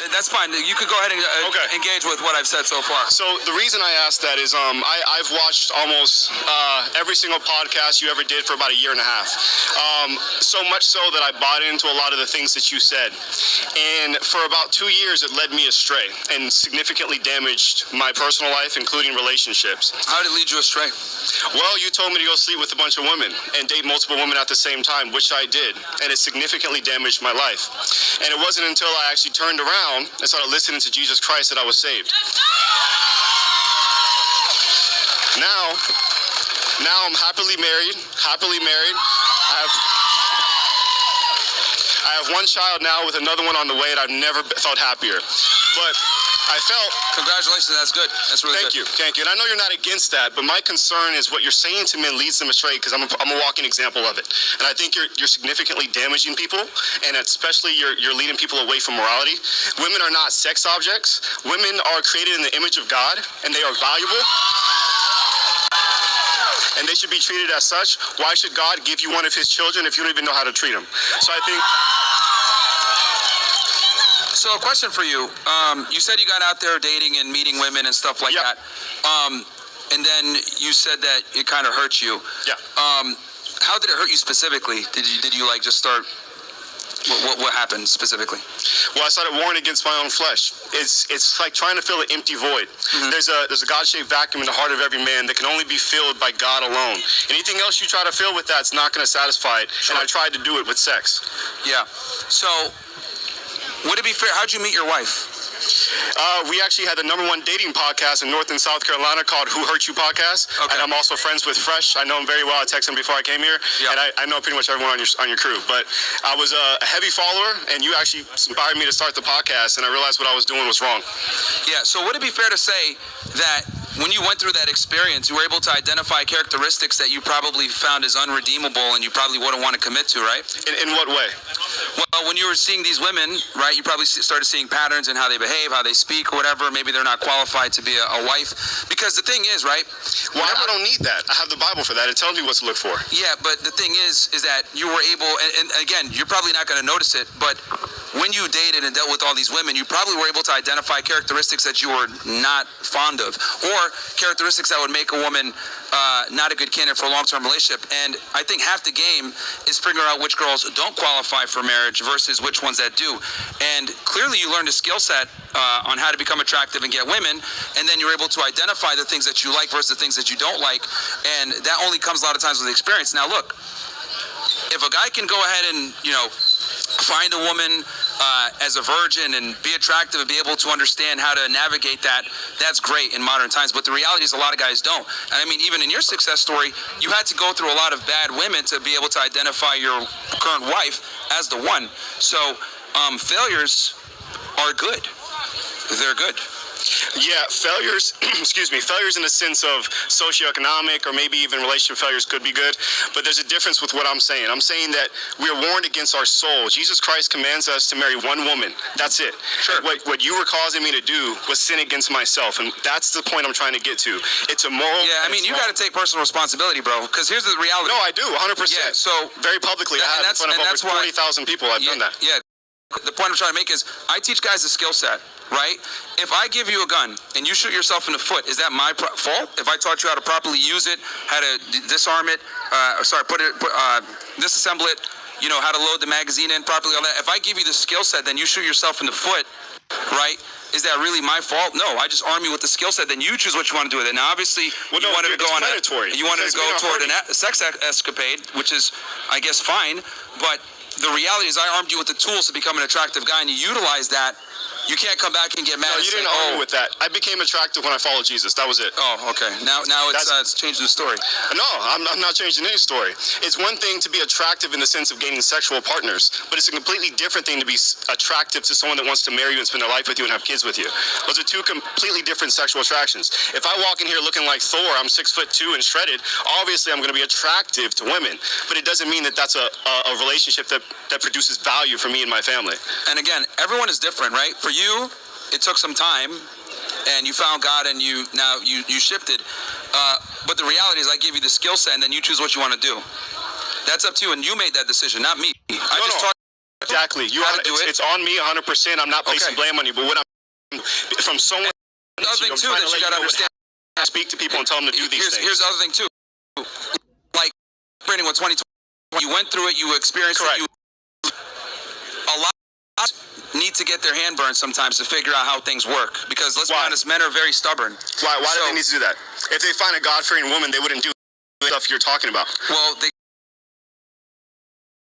That's fine. You could go ahead and engage with what I've said so far. So the reason I asked that is I've watched almost every single podcast you ever did for about a year and a half. So much so that I bought into a lot of the things that you said. And for about 2 years, it led me astray and significantly damaged my personal life, including relationships. How did it lead you astray? Well, you told me to go sleep with a bunch of women and date multiple women at the same time, which I did. And it significantly damaged my life. And it wasn't until I actually turned around and started listening to Jesus Christ that I was saved. Now I'm happily married. I have one child now with another one on the way, and I've never felt happier. But I felt... Congratulations, that's good. That's really good. Thank you. And I know you're not against that, but my concern is what you're saying to men leads them astray, because I'm a walking example of it. And I think you're significantly damaging people, and especially you're leading people away from morality. Women are not sex objects. Women are created in the image of God, and they are valuable. And they should be treated as such. Why should God give you one of his children if you don't even know how to treat them? So I think... So a question for you. You said you got out there dating and meeting women and stuff like that. And then you said that it kind of hurt you. Yeah. How did it hurt you specifically? Did you like just start... What happened specifically? Well, I started warring against my own flesh. It's like trying to fill an empty void. Mm-hmm. There's a God-shaped vacuum in the heart of every man that can only be filled by God alone. Anything else you try to fill with that's not going to satisfy it. Sure. And I tried to do it with sex. Yeah. So, would it be fair? How'd you meet your wife? We actually had the #1 dating podcast in North and South Carolina called Who Hurt You Podcast. Okay. And I'm also friends with Fresh. I know him very well. I texted him before I came here. Yeah. And I know pretty much everyone on your crew. But I was a heavy follower, and you actually inspired me to start the podcast, and I realized what I was doing was wrong. Yeah, so would it be fair to say that when you went through that experience, you were able to identify characteristics that you probably found as unredeemable and you probably wouldn't want to commit to, right? In what way? Well, when you were seeing these women, right, you probably started seeing patterns in how they behave, how they speak, or whatever. Maybe they're not qualified to be a wife. Because the thing is, right? Well, I don't need that. I have the Bible for that. It tells me what to look for. Yeah, but the thing is that you were able, and again, you're probably not going to notice it, but when you dated and dealt with all these women, you probably were able to identify characteristics that you were not fond of, or characteristics that would make a woman not a good candidate for a long-term relationship. And I think half the game is figuring out which girls don't qualify for marriage versus which ones that do. And clearly you learned a skill set on how to become attractive and get women, and then you're able to identify the things that you like versus the things that you don't like. And that only comes a lot of times with experience. Now look, if a guy can go ahead and, find a woman as a virgin and be attractive and be able to understand how to navigate that, that's great in modern times. But the reality is a lot of guys don't. And I mean, even in your success story, you had to go through a lot of bad women to be able to identify your current wife as the one. So failures are good. They're good. Yeah, failures, failures in the sense of socioeconomic or maybe even relationship failures could be good, but there's a difference with what I'm saying. I'm saying that we are warned against our soul. Jesus Christ commands us to marry one woman. That's it. Sure. What you were causing me to do was sin against myself, and that's the point I'm trying to get to. It's a moral... Yeah, I mean, you got to take personal responsibility, bro, because here's the reality. No, I do, 100%. Yeah, so... Very publicly, I have in front of over 40,000 people, I've done that. Yeah. The point I'm trying to make is I teach guys a skill set, right? If I give you a gun and you shoot yourself in the foot, is that my fault? If I taught you how to properly use it, how to disarm it, disassemble it, how to load the magazine in properly, all that. If I give you the skill set, then you shoot yourself in the foot, right? Is that really my fault? No, I just arm you with the skill set. Then you choose what you want to do with it. Now, obviously, you wanted to go toward a sex escapade, which is, I guess, fine. But the reality is I armed you with the tools to become an attractive guy, and you utilize that. You can't come back and get mad. No, you didn't arm me with that. I became attractive when I followed Jesus. That was it. Oh, okay. Now it's changing the story. No, I'm not changing any story. It's one thing to be attractive in the sense of gaining sexual partners, but it's a completely different thing to be attractive to someone that wants to marry you and spend their life with you and have kids with you. Those are two completely different sexual attractions. If I walk in here looking like Thor, I'm 6'2" and shredded, obviously I'm going to be attractive to women, but it doesn't mean that that's a relationship that produces value for me and my family. And again, everyone is different, right? For you, it took some time, and you found God, and you shifted. But the reality is, I gave you the skill set, and then you choose what you want to do. That's up to you, and you made that decision, not me. I just taught Exactly. It's on me 100%. I'm not placing blame on you, but what I'm from someone. Another thing too that you got to understand. Speak to people and tell them to do these things. Here's the other thing too. Like, Brandon, with 2020, you went through it, you experienced it. A lot need to get their hand burned sometimes to figure out how things work. Because let's be honest, men are very stubborn. Why do they need to do that? If they find a God-fearing woman, they wouldn't do the stuff you're talking about. Well, they